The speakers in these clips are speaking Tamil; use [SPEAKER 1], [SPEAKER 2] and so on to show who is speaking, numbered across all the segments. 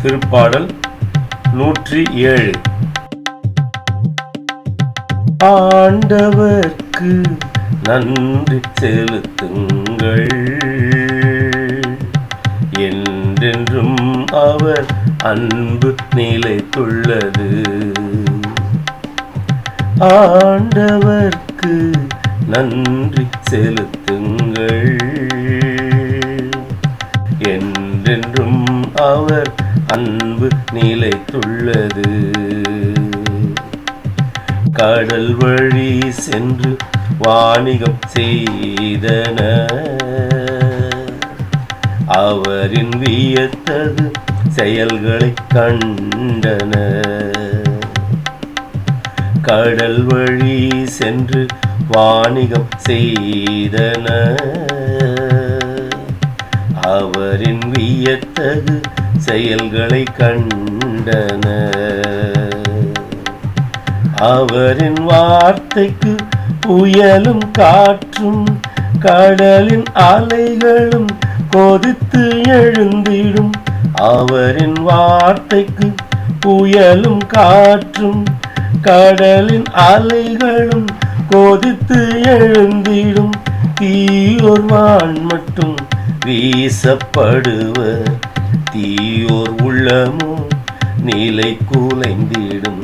[SPEAKER 1] திருப்பாடல் 107. ஆண்டவர்க்கு நன்றி செலுத்துங்கள், என்றென்றும் அவர் அன்பு நிலைத்துள்ளது. ஆண்டவர்க்கு நன்றி செலுத்துங்கள், என்றென்றும் அவர் அன்பு நிலைத்துள்ளது. கடல் வழி சென்று வாணிகம் செய்தனர், அவரின் வியத்தகு செயல்களை கண்டனர். கடல் வழி சென்று வாணிகம் செய்தனர், அவரின் வியத்தகு செயல்களை கண்டனர். அவரின் வார்த்தைக்கு புயலும் காற்றும் கடலின் அலைகளும் கொதித்து எழுந்திடும். அவரின் வார்த்தைக்கு புயலும் காற்றும் கடலின் அலைகளும் கொதித்து எழுந்திடும். தீயோர் வான் மட்டும் வீசப்படுவர், தீயோர் உள்ளமோ நிலை குலைந்திடும்.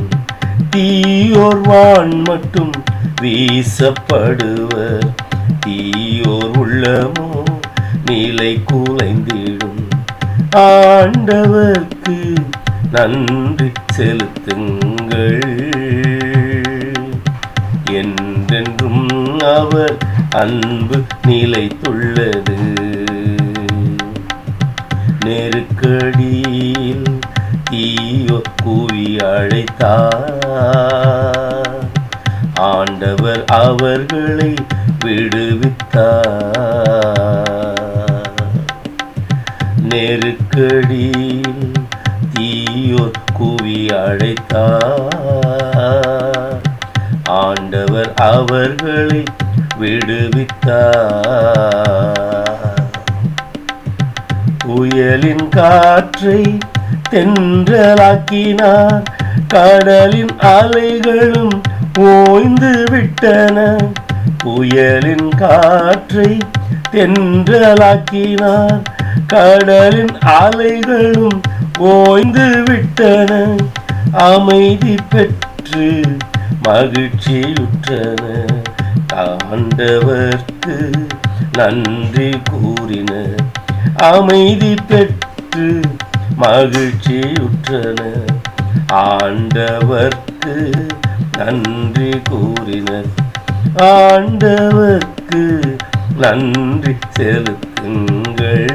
[SPEAKER 1] தீயோர் வான் மட்டும் வீசப்படுவர், தீயோர் உள்ளமோ நிலை குலைந்திடும். ஆண்டவர்க்கு நன்றி செலுத்துங்கள், என்றென்றும் அவர் அன்பு நிலைத்துள்ளது. நெருக்கடியில் தீயோ கூவி அழைத்தார், ஆண்டவர் அவர்களை விடுவித்தார். நெருக்கடியில் தீயோர் கூவி அழைத்தார், ஆண்டவர் அவர்களை விடுவித்தார். புயலின் காற்றை தென்றலாக்கினார், கடலின் அலைகளும் ஓய்ந்து விட்டன. புயலின் காற்றை தென்றலாக்கினார், கடலின் அலைகளும் ஓய்ந்து விட்டன. அமைதி பெற்று மகிழ்ச்சியுற்றன, ஆண்டவர்க்கு நன்றி கூறினர். அமைதி பெற்று மகிழ்ச்சியுற்றன, ஆண்டவர்க்கு நன்றி கூறினர். ஆண்டவர்க்கு நன்றி செலுத்துங்கள்,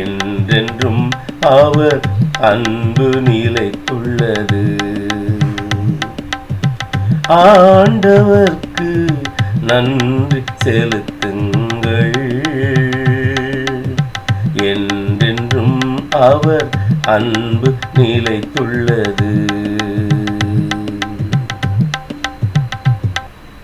[SPEAKER 1] என்றென்றும் அவர் அன்பு நிலைத்துள்ளது. ஆண்டவர்க்கு நன்றி செலுத்துங்கள், என்றென்றும் அவர் அன்பு நிலைத்துள்ளது.